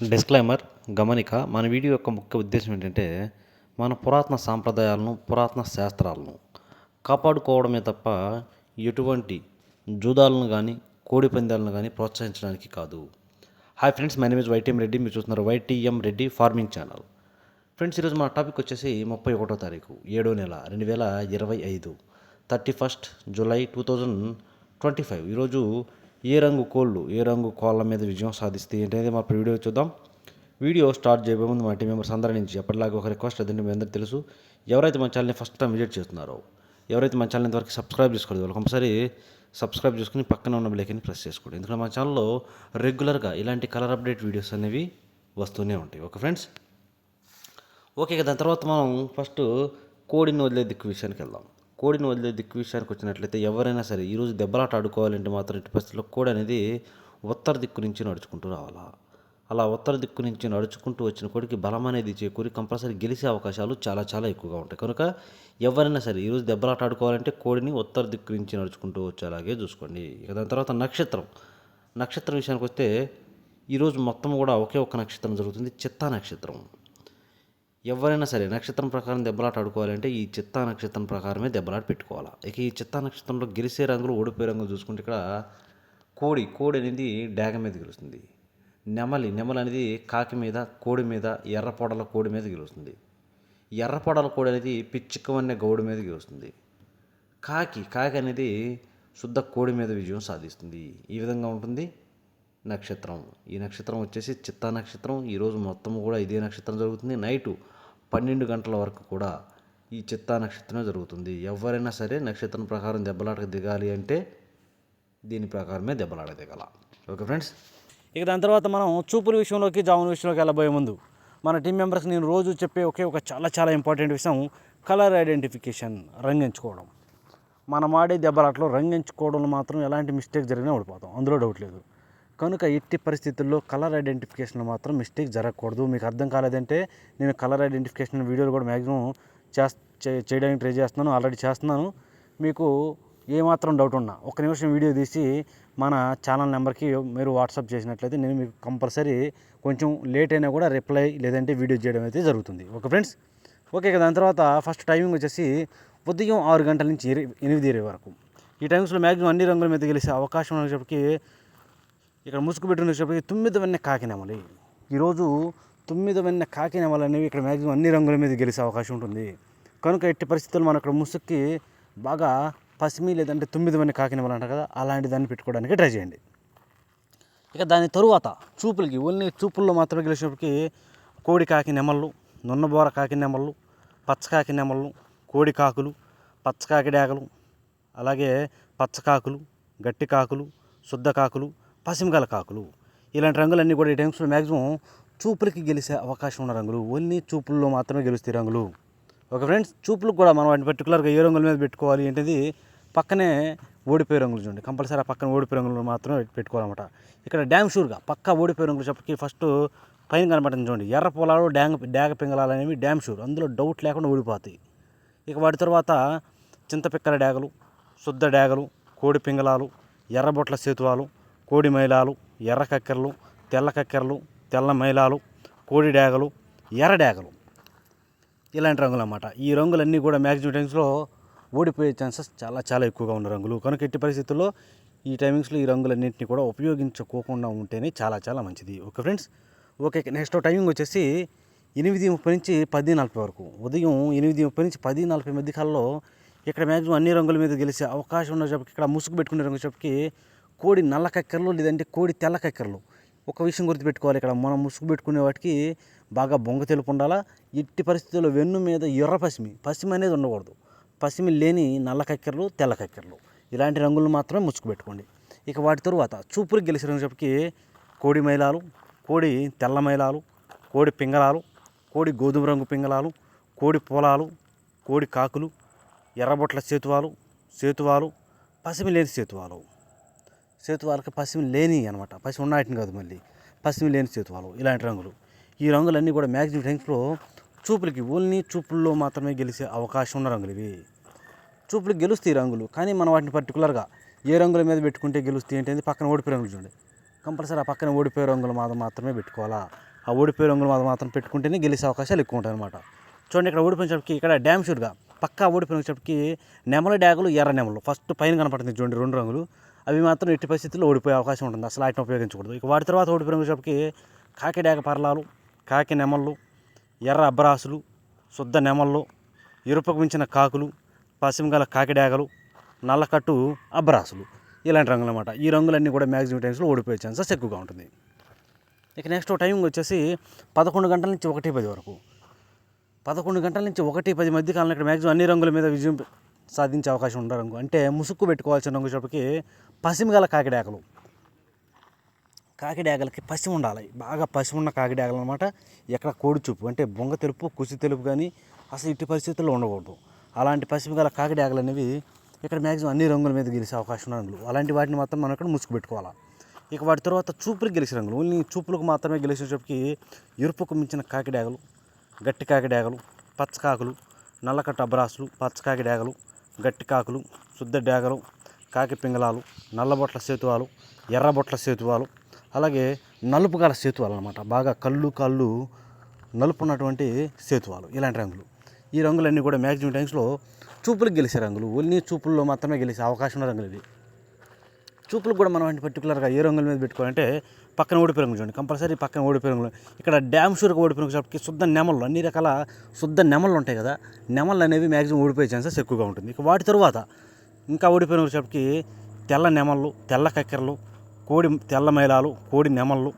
Disclaimer గమనిక మన video యొక్క ముఖ్య ఉద్దేశం ఏంటంటే మన పురాతన సాంప్రదాయాలను పురాతన శాస్త్రాలను కాపాడుకోవడమే తప్ప ఎటువంటి జూదాలను కానీ కోడి పందాలను కానీ ప్రోత్సహించడానికి కాదు. Hi friends, my name is YTM Reddy. మీరు చూస్తున్నారు YTM Reddy farming channel. Friends, ఈరోజు మన టాపిక్ వచ్చేసి 31వ తారీఖు 7వ నెల 2025 31st జూలై 2025. ఈరోజు ఏ రంగు కోళ్ళ మీద విజయం సాధిస్తే ఏంటనేది మా వీడియో చూద్దాం. వీడియో స్టార్ట్ చేయబోయే ముందు మా టీం మెంబర్స్ అందరి నుంచి ఎప్పటిలాగా ఒక రిక్వెస్ట్. అదంటే మీ అందరికీ తెలుసు, ఎవరైతే మన ఛానల్ని ఫస్ట్ టైం విజిట్ చేస్తున్నారో, ఎవరైతే మన ఛానల్ ఇంతవరకు సబ్స్క్రైబ్ చేసుకోలేదు, వాళ్ళు కంపల్సరీ సబ్స్క్రైబ్ చేసుకుని పక్కన ఉన్న బెల్ ఐకాన్ని ప్రెస్ చేసుకోండి. ఎందుకంటే మా ఛానల్లో రెగ్యులర్గా ఇలాంటి కలర్ అప్డేట్ వీడియోస్ అనేవి వస్తూనే ఉంటాయి. Okay friends, okay. దాని తర్వాత మనం ఫస్ట్ కోడిని వదిలే దిక్కు విషయానికి వెళ్దాం. కోడిని వదిలే దిక్కు విషయానికి వచ్చినట్లయితే ఎవరైనా సరే ఈరోజు దెబ్బలాట ఆడుకోవాలంటే మాత్రం ఇటు పరిస్థితుల్లో కోడి అనేది ఉత్తర దిక్కు నుంచి నడుచుకుంటూ రావాలా. అలా ఉత్తర దిక్కు నుంచి నడుచుకుంటూ వచ్చిన కోడికి బలం అనేది చేకూరి కంపల్సరీ గెలిచే అవకాశాలు చాలా చాలా ఎక్కువగా ఉంటాయి. కనుక ఎవరైనా సరే ఈరోజు దెబ్బలాట ఆడుకోవాలంటే కోడిని ఉత్తర దిక్కు నుంచి నడుచుకుంటూ వచ్చేలాగే చూసుకోండి. ఇక దాని తర్వాత నక్షత్రం విషయానికి వస్తే ఈరోజు మొత్తం కూడా ఒకే ఒక్క నక్షత్రం జరుగుతుంది, చిత్తా నక్షత్రం. ఎవరైనా సరే నక్షత్రం ప్రకారం దెబ్బలాట ఆడుకోవాలంటే ఈ చిత్తా నక్షత్రం ప్రకారమే దెబ్బలాట పెట్టుకోవాలా. ఇక ఈ చిత్తా నక్షత్రంలో గెలిచే రంగులు, ఓడిపోయే రంగులు చూసుకుంటే ఇక్కడ కోడి అనేది డాగ మీద గెలుస్తుంది. నెమలి అనేది కాకి మీద, కోడి మీద, ఎర్రపొడల కోడి మీద గెలుస్తుంది. ఎర్రపొడల కోడి అనేది పిచ్చికవన్నె గౌడు మీద గెలుస్తుంది. కాకి అనేది శుద్ధ కోడి మీద విజయం సాధిస్తుంది. ఈ విధంగా ఉంటుంది నక్షత్రం. ఈ నక్షత్రం వచ్చేసి చిత్తా నక్షత్రం. ఈరోజు మొత్తం కూడా ఇదే నక్షత్రం జరుగుతుంది. నైటు 12 గంటల వరకు కూడా ఈ చిత్తా నక్షత్రమే జరుగుతుంది. ఎవరైనా సరే నక్షత్రం ప్రకారం దెబ్బలాటకు దిగాలి అంటే దీని ప్రకారమే దెబ్బలాట దిగాల. ఓకే ఫ్రెండ్స్, ఇక దాని తర్వాత మనం చూపుల విషయంలోకి, జాముల విషయంలోకి వెళ్ళబోయే ముందు మన టీం మెంబర్స్ నేను రోజు చెప్పే ఒక చాలా ఇంపార్టెంట్ విషయం కలర్ ఐడెంటిఫికేషన్, రంగెంచుకోవడం. మనం ఆడే దెబ్బలాటలో రంగెంచుకోవడంలో మాత్రం ఎలాంటి మిస్టేక్ జరిగినా ఓడిపోతాం, అందులో డౌట్ లేదు. కనుక ఎట్టి పరిస్థితుల్లో కలర్ ఐడెంటిఫికేషన్లో మాత్రం మిస్టేక్ జరగకూడదు. మీకు అర్థం కాలేదంటే నేను కలర్ ఐడెంటిఫికేషన్ వీడియోలు కూడా మ్యాక్సిమం చేయడానికి ట్రై చేస్తున్నాను, ఆల్రెడీ చేస్తున్నాను. మీకు ఏమాత్రం డౌట్ ఉన్నా ఒక నిమిషం వీడియో తీసి మన ఛానల్ నెంబర్కి మీరు వాట్సాప్ చేసినట్లయితే నేను మీకు కంపల్సరీ కొంచెం లేట్ అయినా కూడా రిప్లై లేదంటే వీడియో చేయడం అయితే జరుగుతుంది. Okay friends, okay. దాని తర్వాత ఫస్ట్ టైమింగ్ వచ్చేసి ఉదయం 6 గంటల నుంచి 8:20 వరకు. ఈ టైమ్స్లో మ్యాక్సిమం అన్ని రంగుల మీద గెలిచే అవకాశం ఉన్నప్పటికీ ఇక్కడ ముసుగు పెట్టుకునేటప్పటికి 9 వన్నె కాకినెమలి. ఈరోజు 9 వన్నె కాకినెమలు అనేవి ఇక్కడ మ్యాక్సిమం అన్ని రంగుల మీద గెలిచే అవకాశం ఉంటుంది. కనుక ఎట్టి పరిస్థితుల్లో మనం ఇక్కడ ముసుగుకి బాగా పసిమి లేదంటే 9 వన్నె కాకినెమలు అంటారు కదా, అలాంటి దాన్ని పెట్టుకోవడానికి ట్రై చేయండి. ఇక దాని తరువాత చూపులకి, ఓన్లీ చూపుల్లో మాత్రమే గెలిచినప్పటికీ కోడి కాకి నెమళ్ళు, నున్నబోర కాకి నెమళ్ళు, పచ్చకాకి నెమళ్ళు, కోడి కాకులు, పచ్చకాకి డాగలు, అలాగే పచ్చకాకులు, గట్టి కాకులు, శుద్ధ కాకులు, పసిమిగల కాకులు, ఇలాంటి రంగులన్నీ కూడా ఈ టైమ్స్లో మ్యాక్సిమం చూపులకి గెలిచే అవకాశం ఉన్న రంగులు. ఓన్లీ చూపుల్లో మాత్రమే గెలుస్తాయి రంగులు. ఓకే ఫ్రెండ్స్, చూపులకు కూడా మనం వాటిని పర్టికులర్గా ఏ రంగుల మీద పెట్టుకోవాలి ఏంటిది పక్కనే ఓడిపోయే రంగులు చూడండి. కంపల్సరీ ఆ పక్కన ఓడిపోయే రంగులు మాత్రమే పెట్టుకోవాలన్నమాట. ఇక్కడ డ్యామ్ షూర్గా పక్కా ఓడిపోయే రంగులు చెప్పకి ఫస్ట్ పైన కనబడుతుంది చూడండి, ఎర్ర పొలాలు, డాగ పింగళాలు అనేవి డ్యామ్ షూర్, అందులో డౌట్ లేకుండా ఓడిపోతాయి. ఇక వాటి తర్వాత చింతపిక్కల డాగలు, శుద్ధ డాగలు, కోడి పింగళాలు, ఎర్రబొట్ల సేతువాలు, కోడి మైలాలు, ఎర్ర కక్కెరలు, తెల్ల కక్కెరలు, తెల్ల మైలాలు, కోడి డాగలు, ఎర్ర డాగలు, ఇలాంటి రంగులు అన్నమాట. ఈ రంగులన్నీ కూడా మ్యాక్సిమం టైమ్స్లో ఓడిపోయే ఛాన్సెస్ చాలా ఎక్కువగా ఉన్న రంగులు. కనుక ఎట్టి పరిస్థితుల్లో ఈ టైమింగ్స్లో ఈ రంగులన్నింటినీ కూడా ఉపయోగించుకోకుండా ఉంటేనే చాలా మంచిది. Okay friends, okay. Next timing వచ్చేసి 8:30 నుంచి 10:40 వరకు. ఉదయం 8:30 నుంచి 10:40 మధ్య కాలంలో ఇక్కడ మ్యాక్సిమం అన్ని రంగుల మీద గెలిచే అవకాశం ఉన్న చెప్పి ఇక్కడ ముసుగు పెట్టుకునే రంగు చెప్పి కోడి నల్ల కక్కెరలు లేదంటే కోడి తెల్ల కక్కెరలు. ఒక విషయం గుర్తుపెట్టుకోవాలి, ఇక్కడ మనం ముసుగు పెట్టుకునే వాటికి బాగా బొంగ తెలుపు ఉండాలా. ఎట్టి పరిస్థితుల్లో వెన్ను మీద ఎర్ర పసిమి అనేది ఉండకూడదు. పసిమి లేని నల్ల కక్కెరలు, తెల్ల కక్కెరలు, ఇలాంటి రంగులు మాత్రమే ముసుగు పెట్టుకోండి. ఇక వాటి తరువాత చూపులకు గెలిచే రంగు చెప్పి కోడి మైలాలు, కోడి తెల్ల మైలాలు, కోడి పింగళాలు, కోడి గోధుమ రంగు పింగళాలు, కోడి పొలాలు, కోడి కాకులు, ఎర్రబొట్ల సేతువాలు, పసిమి లేని సేతువాలకి పసిమి లేని అనమాట, పసిమి ఉన్నాటిని కాదు, మళ్ళీ పసిమి లేని సేతువాలు, ఇలాంటి రంగులు. ఈ రంగులన్నీ కూడా మ్యాక్సిమం టైమ్స్లో చూపులకి, ఓన్లీ చూపుల్లో మాత్రమే గెలిచే అవకాశం ఉన్న రంగులు ఇవి. చూపులకు గెలుస్తాయి రంగులు, కానీ మనం వాటిని పర్టికులర్గా ఏ రంగుల మీద పెట్టుకుంటే గెలుస్తాయి ఏంటంటే పక్కన ఓడిపోయే రంగులు చూడండి. కంపల్సరీ ఆ పక్కన ఓడిపోయే రంగులు మాత్రమే పెట్టుకోవాలా. ఆ ఓడిపోయే రంగులు మాత్రం పెట్టుకుంటేనే గెలిచే అవకాశాలు ఎక్కువ ఉంటాయి అనమాట. చూడండి ఇక్కడ ఓడిపోయినప్పటికి ఇక్కడ డ్యామ్ షూర్గా పక్కా ఓడిపోయినప్పటికి నెమల డ్యాగులు ఎర్ర నెమలు ఫస్ట్ పైన కనపడుతుంది చూడండి 2 రంగులు, అవి మాత్రం ఎట్టి పరిస్థితుల్లో ఓడిపోయే అవకాశం ఉంటుంది, అసలు వాటిని ఉపయోగించకూడదు. ఇక వాటి తర్వాత ఓడిపోయినప్పటికి కాకి డ్యాగ పరలాలు, కాకి నెమళ్ళు, ఎర్ర అబ్బరాసులు, శుద్ధ నెమళ్ళు, ఎరుపుకు మించిన కాకులు, పశ్చిమగల కాకి డ్యాగలు, నల్లకట్టు అబ్బరాసులు, ఇలాంటి రంగులు అనమాట. ఈ రంగులన్నీ కూడా మ్యాక్సిమం టైమ్స్లో ఓడిపోయే ఛాన్సెస్ ఎక్కువగా ఉంటుంది. ఇక నెక్స్ట్ టైమింగ్ వచ్చేసి 11 గంటల నుంచి 1:10 వరకు. 11 గంటల నుంచి 1:10 మధ్య కాలంలో ఇక్కడ మ్యాక్సిమం అన్ని రంగుల మీద విజయం సాధించే అవకాశం ఉన్న రంగు అంటే ముసుగు పెట్టుకోవాల్సిన రంగు చెప్పటికి పశ్చిమగల కాకిడాకలు. కాకిడాకలకి పశ్చిమ ఉండాలి, బాగా పశ్చిమ ఉన్న కాకిడాకలు అనమాట. ఎక్కడ కోడి చూపు అంటే బొంగ తెలుపు, కుసి తెలుపు కానీ అసలు ఇట్టి పరిస్థితుల్లో ఉండకూడదు. అలాంటి పశ్చిమగల కాకిడాకలు అనేవి ఇక్కడ మ్యాక్సిమం అన్ని రంగుల మీద గెలిచే అవకాశం ఉన్న రంగులు. అలాంటి వాటిని మాత్రం మనం ఇక్కడ ముసుగు పెట్టుకోవాలి. ఇక వాటి తర్వాత చూపులకు గెలిచే రంగులు, ఓన్లీ చూపులకు మాత్రమే గెలిచేటప్పటికి ఎరుపుకు మించిన కాకిడాగలు, గట్టి కాకిడాగలు, పచ్చకాకులు, నల్లకట్ట అబ్రాసులు, పచ్చకాకి డాగలు, గట్టి కాకులు, శుద్ధ డాగలు, కాకి పింగళాలు, నల్లబొట్ల సేతువాలు, ఎర్రబొట్ల సేతువాలు, అలాగే నలుపు గల సేతువాలు అనమాట. బాగా కాళ్ళు నలుపు ఉన్నటువంటి సేతువాలు, ఇలాంటి రంగులు. ఈ రంగులన్నీ కూడా మ్యాక్సిమం టైమ్స్లో చూపులకు గెలిచే రంగులు, ఓన్లీ చూపుల్లో మాత్రమే గెలిచే అవకాశం ఉన్న రంగులు ఇవి. చూపులకు కూడా మనం అంటే పర్టికులర్గా ఏ రంగుల మీద పెట్టుకోవాలంటే పక్కన ఓడిపోయే రంగులు చూడండి, కంపల్సరీ పక్కన ఓడిపోయే రంగులు. ఇక్కడ డ్యామ్ షూర్గా ఓడిపోయిన షాప్కి శుద్ధ నెమళ్ళు, అన్ని రకాల శుద్ధ నెమళ్ళు ఉంటాయి కదా, నెమళ్ళు అనేవి మ్యాక్సిమం ఓడిపోయే ఛాన్సెస్ ఎక్కువగా ఉంటుంది. ఇక వాటి తరువాత ఇంకా ఓడిపోయిన షాప్కి తెల్ల నెమళ్ళు, తెల్ల కక్కెరలు, కోడి తెల్ల మైలాలు, కోడి నెమళ్ళు,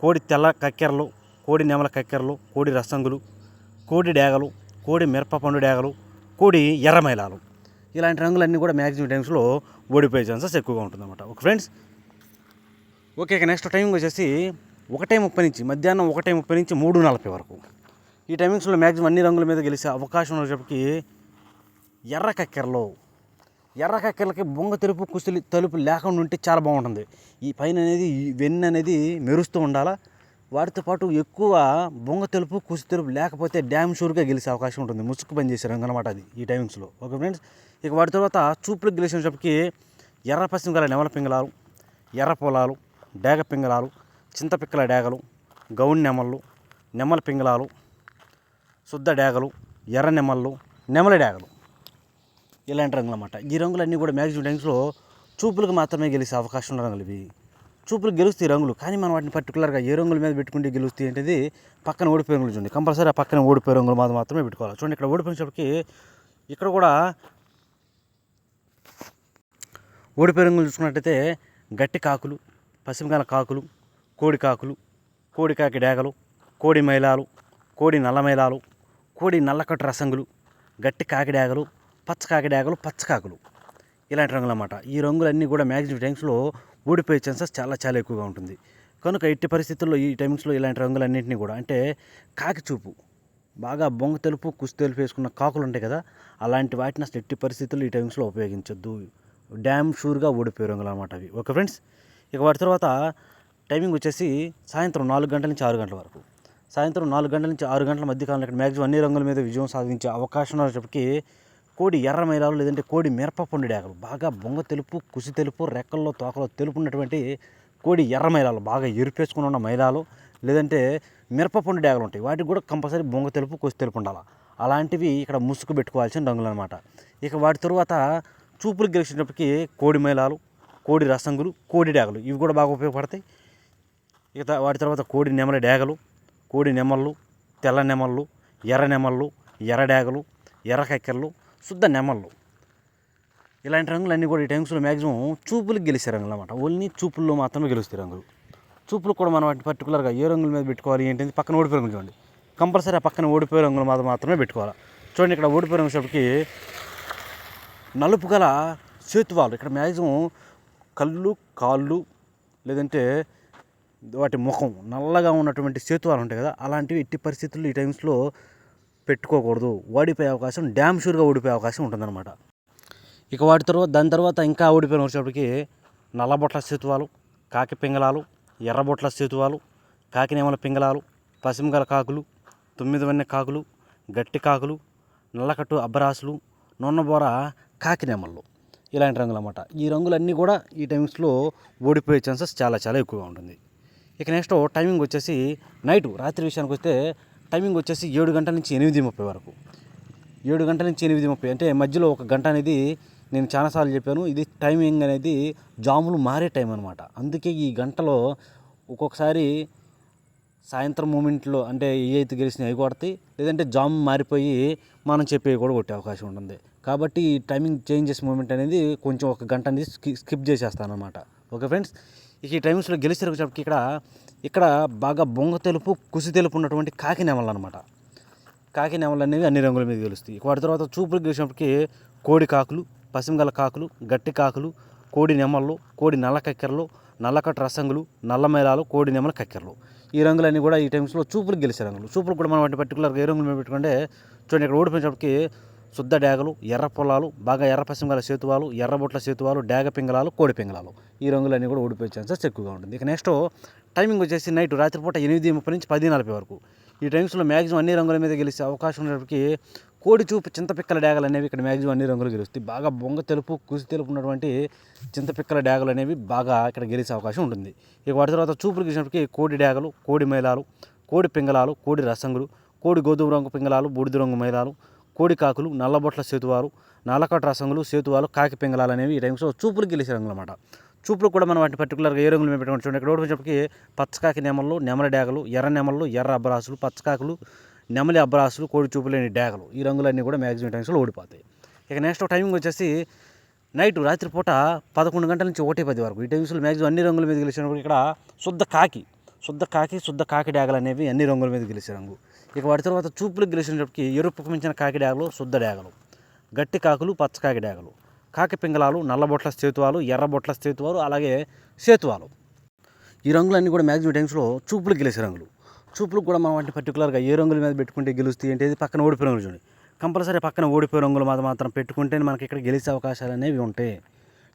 కోడి తెల్ల కక్కెరలు, కోడి నెమల కక్కెరలు, కోడి రసంగులు, కోడి డేగలు, కోడి మిరప పండు డేగలు, కోడి ఎర్ర మైలాలు, ఇలాంటి రంగులన్నీ కూడా మ్యాక్సిమం టైమ్స్లో ఓడిపోయే ఛాన్సెస్ ఎక్కువగా ఉంటుందన్నమాట. Okay friends, okay. ఇక నెక్స్ట్ టైమింగ్ వచ్చేసి 1:30 నుంచి మధ్యాహ్నం 1:30 నుంచి 3:40 వరకు. ఈ టైమింగ్స్లో మ్యాక్సిమం అన్ని రంగుల మీద గెలిచే అవకాశం ఉన్నప్పటికీ ఎర్ర కక్కెరలకి బొంగ తెలుపు కుసిలి తలుపు లేకుండా ఉంటే చాలా బాగుంటుంది. ఈ పైన అనేది వెన్ను అనేది మెరుస్తూ ఉండాలా. వాటితో పాటు ఎక్కువ బొంగ తెలుపు కుసి తెలుపు లేకపోతే డ్యామ్ షూర్గా గెలిచే అవకాశం ఉంటుంది, ముసుగు పని చేసే రంగు అనమాట అది ఈ టైమింగ్స్లో. ఓకే ఫ్రెండ్స్, ఇక వాటి తర్వాత చూపులకు గెలిచినప్పటికీ ఎర్ర పశ్చిమ గల నెమల పింగళాలు, ఎర్ర పొలాలు, డేగ పింగళాలు, చింతపిక్కల డేగలు, గౌన్ నెమళ్ళు, నెమల పింగళాలు, శుద్ధ డేగలు, ఎర్ర నెమళ్ళు, నెమల డేగలు, ఇలాంటి రంగులు అన్నమాట. ఈ రంగులన్నీ కూడా మ్యాక్సిమం టైమ్స్లో చూపులకు మాత్రమే గెలిచే అవకాశం ఉన్న రంగులు ఇవి. చూపులకు గెలుస్తాయి రంగులు, కానీ మనం వాటిని పర్టికులర్గా ఏ రంగుల మీద పెట్టుకుంటే గెలుస్తాయి అంటే పక్కన ఓడిపోయే రంగులు చూడండి, కంపల్సరీ ఆ పక్కన ఓడిపోయే రంగులు మాత్రమే పెట్టుకోవాలి. చూడండి ఇక్కడ ఓడిపోయినప్పటికీ ఇక్కడ కూడా ఓడిపోయే రంగులు చూసుకున్నట్టయితే గట్టి కాకులు, పశ్చిమకాల కాకులు, కోడి కాకులు, కోడి కాకి డేగలు, కోడి మైలాలు, కోడి నల్ల మైలాలు, కోడి నల్లకట్టు రసంగులు, గట్టి కాకి డేగలు, పచ్చకాకి డేగలు, పచ్చకాకులు, ఇలాంటి రంగులు అన్నమాట. ఈ రంగులన్నీ కూడా మ్యాక్సిమం టైమ్స్లో ఓడిపోయే ఛాన్సెస్ చాలా ఎక్కువగా ఉంటుంది. కనుక ఎట్టి పరిస్థితుల్లో ఈ టైమింగ్స్లో ఇలాంటి రంగులన్నింటినీ కూడా అంటే కాకి చూపు బాగా బొంగ తెలుపు కుసి తెలుపు వేసుకున్న కాకులు ఉంటాయి కదా, అలాంటి వాటిని అసలు ఎట్టి పరిస్థితుల్లో ఈ టైమింగ్స్లో ఉపయోగించొద్దు, డ్యామ్ షూర్గా ఓడిపోయే రంగులు అనమాట అవి. ఓకే ఫ్రెండ్స్, ఇక వాటి తర్వాత టైమింగ్ వచ్చేసి సాయంత్రం 4 గంటల నుంచి 6 గంటల వరకు. సాయంత్రం 4 గంటల నుంచి 6 గంటల మధ్య కాలంలో ఇక్కడ మ్యాక్సిమం అన్ని రంగుల మీద విజయం సాధించే అవకాశం ఉన్నప్పటికీ కోడి ఎర్ర మైలాలు లేదంటే కోడి మిరప పండు డేగలు, బాగా బొంగ తెలుపు కుసి తెలుపు రెక్కల్లో తోకలో తెలుపు ఉన్నటువంటి కోడి ఎర్ర మైలాలు, బాగా ఎరుపేసుకుని ఉన్న మైలాలు లేదంటే మిరప పండు డేగలు ఉంటాయి, వాటికి కూడా కంపల్సరీ బొంగ తెలుపు కుసి తెలుపు ఉండాలి. అలాంటివి ఇక్కడ ముసుగు పెట్టుకోవాల్సిన రంగులు అనమాట. ఇక వాటి తరువాత చూపులు గెలిచినప్పటికీ కోడి మైలాలు, కోడి రసంగులు, కోడి డేగలు, ఇవి కూడా బాగా ఉపయోగపడతాయి. ఇక వాటి తర్వాత కోడి నెమల డేగలు, కోడి నెమళ్ళు, తెల్ల నెమళ్ళు, ఎర్ర నెమళ్ళు, ఎర్ర డేగలు, ఎర్ర కక్కెరలు, శుద్ధ నెమళ్ళు, ఇలాంటి రంగులన్నీ కూడా ఈ టైమ్స్లో మ్యాక్సిమం చూపులకు గెలిచే రంగులు అనమాట. ఓన్లీ చూపుల్లో మాత్రమే గెలుస్తాయి రంగులు. చూపులు కూడా మనం వాటిని పర్టికులర్గా ఏ రంగుల మీద పెట్టుకోవాలి ఏంటంటే పక్కన ఓడిపోయే రంగులు చూడండి, కంపల్సరీ ఆ పక్కన ఓడిపోయే రంగులు మాత్రమే పెట్టుకోవాలి. చూడండి ఇక్కడ ఓడిపోయే రంగులకి నలుపు గల సేతువాలు, ఇక్కడ మ్యాక్సిమం కళ్ళు కాళ్ళు లేదంటే వాటి ముఖం నల్లగా ఉన్నటువంటి సేతువాలు ఉంటాయి కదా, అలాంటివి ఎట్టి పరిస్థితుల్లో ఈ టైమ్స్లో పెట్టుకోకూడదు, ఓడిపోయే అవకాశం డ్యామ్ షూర్గా ఓడిపోయే అవకాశం ఉంటుందన్నమాట. ఇక దాని తర్వాత ఇంకా ఓడిపోయిన వచ్చేటప్పటికి నల్లబొట్ల సేతువాలు, కాకి పింగళాలు, ఎర్రబొట్ల సేతువాలు, కాకి నెమల పింగళాలు, పశ్చిమగల కాకులు, 9 వన్నె కాకులు, గట్టి కాకులు, నల్లకట్టు అబ్బరాసులు, నొన్నబోర కాకి నెమళ్ళు, ఇలాంటి రంగులు అన్నమాట. ఈ రంగులన్నీ కూడా ఈ టైమ్స్లో ఓడిపోయే ఛాన్సెస్ చాలా ఎక్కువగా ఉంటుంది. ఇక నెక్స్ట్ టైమింగ్ వచ్చేసి రాత్రి విషయానికి వస్తే టైమింగ్ వచ్చేసి 7 గంటల నుంచి 8:30 వరకు. 7 గంటల నుంచి 8:30 అంటే మధ్యలో ఒక గంట అనేది నేను చాలాసార్లు చెప్పాను. ఇది టైమింగ్ అనేది జాములు మారే టైం అనమాట. అందుకే ఈ గంటలో ఒక్కొక్కసారి సాయంత్రం మూమెంట్లో అంటే ఏ అయితే గెలిచినాయి అవి కొడతాయి, లేదంటే జామ్ మారిపోయి మనం చెప్పేవి కూడా కొట్టే అవకాశం ఉంటుంది. కాబట్టి ఈ టైమింగ్ చేంజెస్ మూమెంట్ అనేది కొంచెం ఒక గంట అనేది స్కిప్ చేసేస్తాను అనమాట. ఓకే ఫ్రెండ్స్, ఇక ఈ టైమ్స్లో గెలిచేటప్పటికి ఇక్కడ బాగా బొంగ తెలుపు, కుసి తెలుపు ఉన్నటువంటి కాకి నెమలు అనమాట. కాకి నెమలు అనేవి అన్ని రంగుల మీద గెలుస్తాయి. వాటి తర్వాత చూపులు గెలిచినప్పటికీ కోడి కాకులు, పసిమిగల కాకులు, గట్టి కాకులు, కోడి నెమళ్ళు, కోడి నల్ల కక్కెరలు, నల్లకట్టు రసంగులు, నల్ల మైలాలు, కోడి నెమల కక్కెరలు, ఈ రంగులన్నీ కూడా ఈ టైమ్స్లో చూపులకు గెలిచే రంగులు. చూపులు కూడా మనం వాటి పర్టికులర్గా ఏ రంగులు మీద పెట్టుకుంటే చూడండి, ఇక్కడ ఓడిపోయినప్పటికీ శుద్ధ డేగలు, ఎర్ర పొలాలు, బాగా ఎర్ర పసిమిగల సేతువాలు, ఎర్రబొట్ల సేతువాలు, డేగ పింగళాలు, కోడి పింగళాలు, ఈ రంగులన్నీ కూడా ఓడిపోయే ఛాన్సెస్ ఎక్కువగా ఉంటుంది. ఇక నెక్స్ట్ టైమింగ్ వచ్చేసి రాత్రిపూట 8:30 నుంచి 10:40 వరకు. ఈ టైమ్స్లో మ్యాక్సిమం అన్ని రంగుల మీద గెలిచే అవకాశం ఉన్నప్పటికీ కోడి చూపు చింతపిక్కల డేగలు అనేవి ఇక్కడ మ్యాక్సిమం అన్ని రంగులు గెలుస్తాయి. బాగా బొంగ తెలుపు, కుసి తెలుపు ఉన్నటువంటి చింతపిక్కల డేగలు అనేవి బాగా ఇక్కడ గెలిచే అవకాశం ఉంటుంది. ఇక వాటి తర్వాత చూపులు గెలిచినప్పటికీ కోడి డేగలు, కోడి మైలాలు, కోడి పింగళాలు, కోడి రసంగులు, కోడి గోధుమ రంగు పింగళాలు, బూడిద రంగు మైలాలు, కోడి కాకులు, నల్లబొట్ల సేతువారు, నల్లకట్టు రసంగులు, సేతువాలు, కాకి పింగళాలు అనేవి ఈ టైమ్స్లో చూపులు గెలిచే రంగులు అన్నమాట. చూపులు కూడా మనం వాటిని పర్టికులర్గా ఏ రంగులు మేము పెట్టుకోండి చూడండి, ఇక్కడ ఓడిపోయినప్పటికీ పచ్చకాకి నెమళ్ళు, నెమల డేగలు, ఎర్ర నెమళ్ళు, ఎర్ర అబ్బరాసులు, పచ్చకాకులు, నెమలి అబ్బరాసులు, కోడి చూపు లేని డేగలు, ఈ రంగులన్నీ కూడా మ్యాక్సిమం టైమ్స్లో ఓడిపోతాయి. ఇక నెక్స్ట్ టైమింగ్ వచ్చేసి రాత్రిపూట 11 గంటల నుంచి 1:10 వరకు. ఈ టైమ్స్లో మ్యాక్సిమం అన్ని రంగుల మీద గెలిచినప్పుడు ఇక్కడ శుద్ధ కాకి డేగలు అనేవి అన్ని రంగుల మీద గెలిచే రంగు. ఇక వాటి తర్వాత చూపులకు గెలిచినప్పటికీ ఎరుపుకు మించిన కాకి డేగలు, శుద్ధ డేగలు, గట్టి కాకులు, పచ్చకాకి డేగలు, కాకి పింగళాలు, నల్లబొట్ల సేతువాలు, ఎర్రబొట్ల సేతువాలు, అలాగే సేతువాలు, ఈ రంగులన్నీ కూడా మ్యాక్సిమం టైమ్స్లో చూపులకు గెలిచే రంగులు. చూపులకు కూడా మనం వాటిని పర్టికులర్గా ఏ రంగుల మీద పెట్టుకుంటే గెలుస్తాయి అంటే పక్కన ఓడిపోయే రంగులు చూడండి, కంపల్సరీ పక్కన ఓడిపోయే రంగులు మాత్రం పెట్టుకుంటే మనకి ఇక్కడ గెలిచే అవకాశాలు అనేవి ఉంటాయి.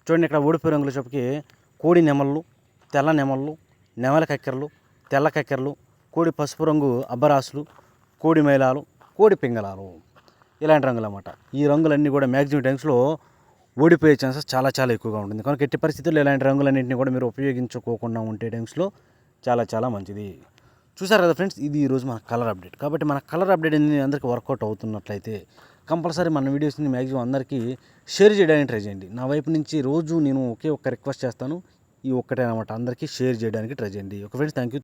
చూడండి, ఇక్కడ ఓడిపోయే రంగులు చెప్పి కోడి నెమళ్ళు, తెల్ల నెమళ్ళు, నెమల కక్కెరలు, తెల్ల కక్కెరలు, కోడి పసుపు రంగు అబ్బరాసులు, కోడి మైలాలు, కోడి పింగళాలు, ఇలాంటి రంగులు అన్నమాట. ఈ రంగులన్నీ కూడా మ్యాక్సిమం టైమ్స్లో ఓడిపోయే ఛాన్సెస్ చాలా ఎక్కువగా ఉంటుంది. కనుక ఎట్టి పరిస్థితుల్లో ఇలాంటి రంగులన్నింటినీ కూడా మీరు ఉపయోగించుకోకుండా ఉంటే టైమ్స్లో చాలా మంచిది. చూసారు కదా ఫ్రెండ్స్, ఇది ఈరోజు మన కలర్ అప్డేట్. కాబట్టి మన కలర్ అప్డేట్ అనేది అందరికీ వర్కౌట్ అవుతున్నట్లయితే కంపల్సరీ మన వీడియోస్ని మ్యాక్సిమం అందరికీ షేర్ చేయడానికి ట్రై చేయండి. నా వైపు నుంచి రోజు నేను ఒకే ఒక్క రిక్వెస్ట్ చేస్తాను, ఈ ఒక్కటే అనమాట, అందరికీ షేర్ చేయడానికి ట్రై చేయండి. Okay friends, thank you.